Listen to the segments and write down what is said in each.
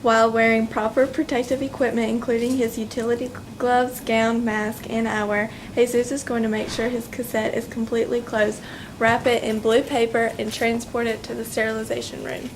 While wearing proper protective equipment, including his utility gloves, gown, mask, and eyewear, Jesus is going to make sure his cassette is completely closed, wrap it in blue paper, and transport it to the sterilization room.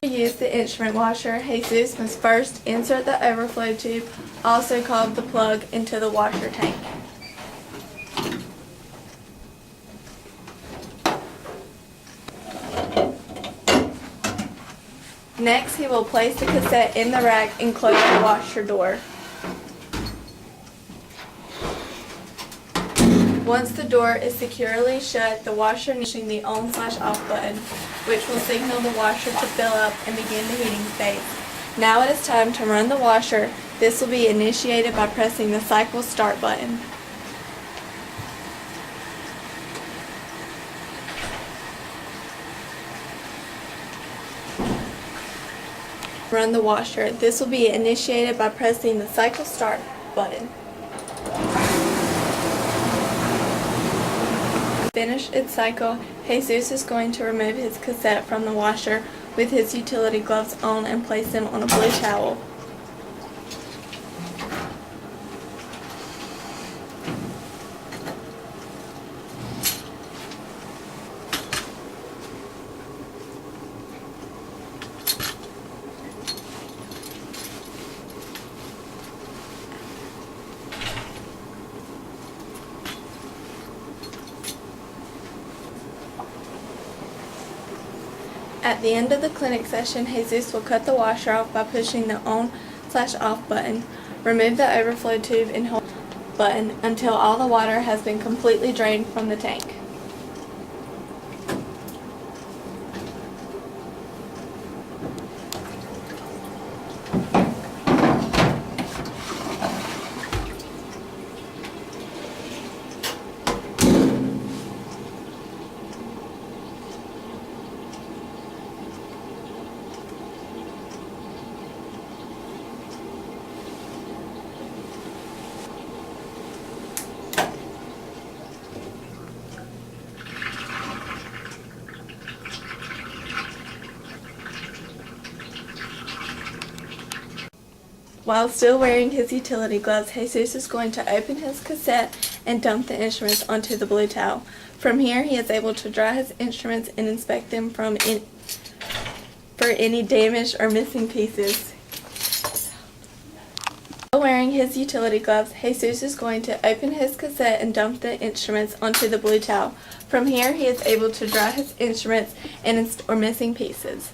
To use the instrument washer, Jesus must first insert the overflow tube, also called the plug, into the washer tank. Next, he will place the cassette in the rack and close the washer door. Once the door is securely shut, the washer needs the on/off button, which will signal the washer to fill up and begin the heating phase. Now it is time to run the washer. This will be initiated by pressing the cycle start button. Run the washer. This will be initiated by pressing the cycle start button. Finish its cycle, Jesus is going to remove his cassette from the washer with his utility gloves on and place them on a blue towel. At the end of the clinic session, Jesus will cut the washer off by pushing the on/off button. Remove the overflow tube and hold the button until all the water has been completely drained from the tank. While still wearing his utility gloves, Jesus is going to open his cassette and dump the instruments onto the blue towel. From here, he is able to dry his instruments and inspect them for any damaged or missing pieces. While wearing his utility gloves, Jesus is going to open his cassette and dump the instruments onto the blue towel. From here, he is able to dry his instruments or missing pieces.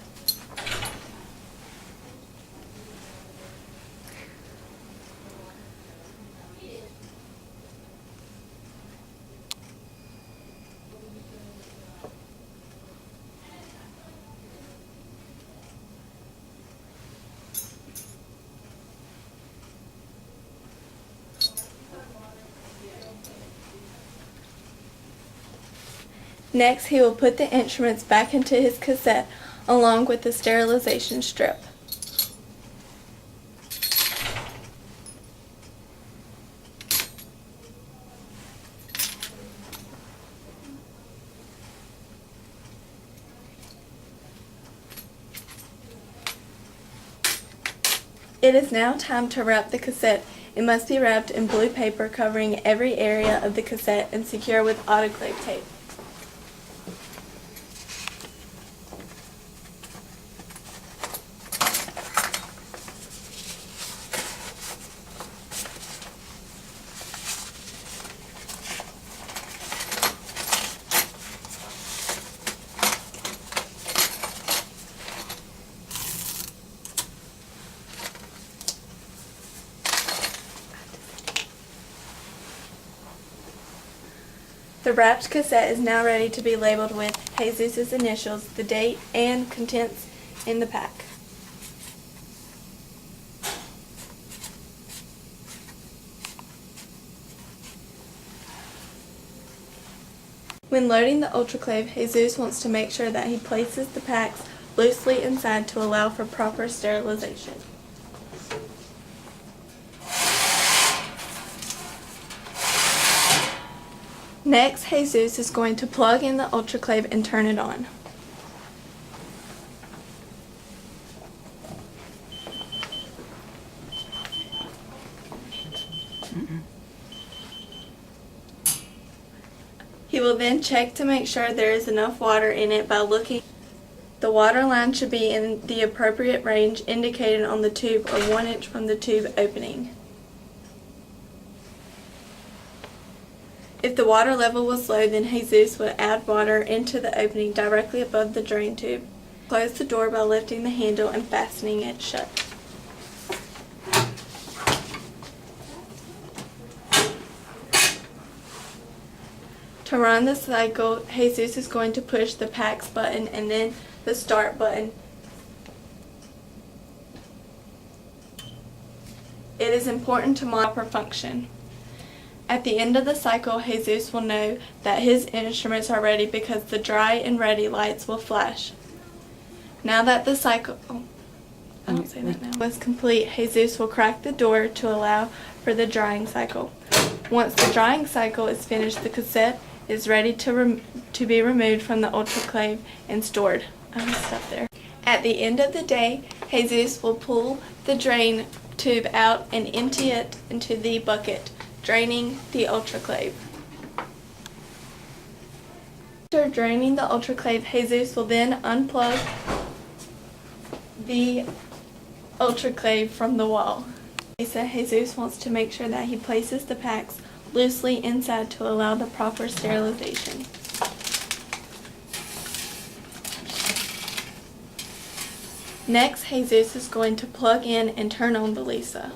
Next, he will put the instruments back into his cassette along with the sterilization strip. It is now time to wrap the cassette. It must be wrapped in blue paper covering every area of the cassette and secure with autoclave tape. The wrapped cassette is now ready to be labeled with Jesus' initials, the date, and contents in the pack. When loading the ultraclave, Jesus wants to make sure that he places the packs loosely inside to allow for proper sterilization. Next, Jesus is going to plug in the ultraclave and turn it on. He will then check to make sure there is enough water in it by looking. The water line should be in the appropriate range indicated on the tube or 1 inch from the tube opening. If the water level was low, then Jesus would add water into the opening directly above the drain tube. Close the door by lifting the handle and fastening it shut. To run the cycle, Jesus is going to push the packs button and then the start button. It is important to monitor proper function. At the end of the cycle, Jesus will know that his instruments are ready because the dry and ready lights will flash. Now that the cycle was complete, Jesus will crack the door to allow for the drying cycle. Once the drying cycle is finished, the cassette is ready to be removed from the ultraclave and stored. At the end of the day, Jesus will pull the drain tube out and empty it into the bucket, draining the ultraclave. After draining the ultraclave, Jesus will then unplug the ultraclave from the wall. Jesus wants to make sure that he places the packs loosely inside to allow the proper sterilization. Next, Jesus is going to plug in and turn on the Lisa.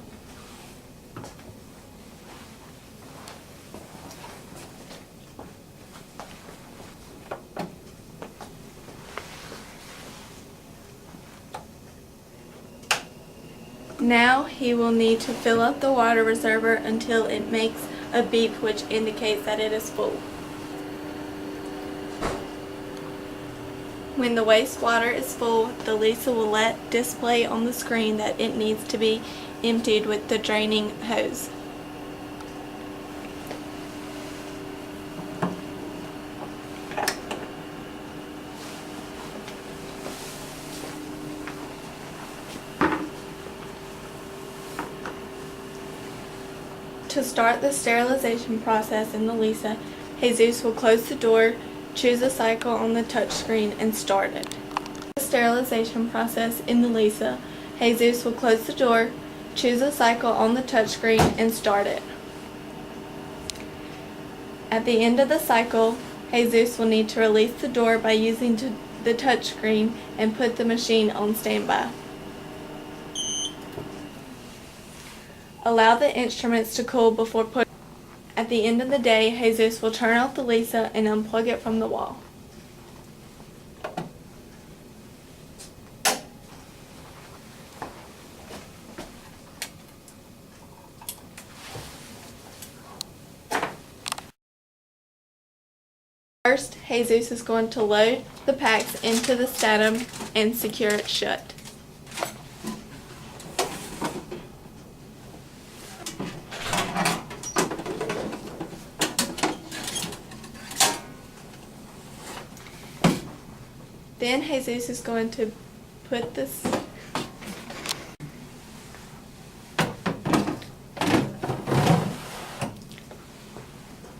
Now he will need to fill up the water reservoir until it makes a beep which indicates that it is full. When the wastewater is full, the Lisa will let display on the screen that it needs to be emptied with the draining hose. To start the sterilization process in the Lisa, Jesus will close the door, choose a cycle on the touchscreen, and start it. The sterilization process in the Lisa, Jesus will close the door, choose a cycle on the touchscreen, and start it. At the end of the cycle, Jesus will need to release the door by using the touchscreen and put the machine on standby. Allow the instruments to cool before putting. At the end of the day, Jesus will turn off the Lisa and unplug it from the wall. First, Jesus is going to load the packs into the statum and secure it shut. Then Jesus is going to put this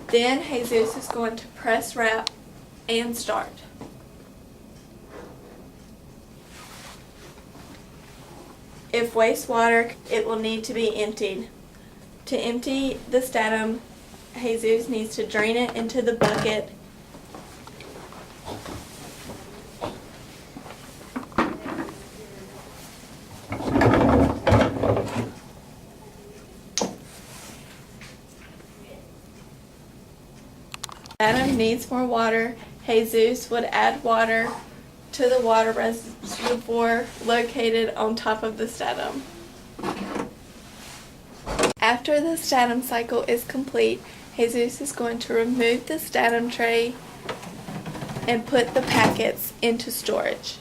Then Jesus is going to press wrap and start. If wastewater, it will need to be emptied. To empty the statum, Jesus needs to drain it into the bucket. Statum needs more water. Jesus would add water to the water reservoir located on top of the statum. After the statum cycle is complete, Jesus is going to remove this datum tray and put the packets into storage.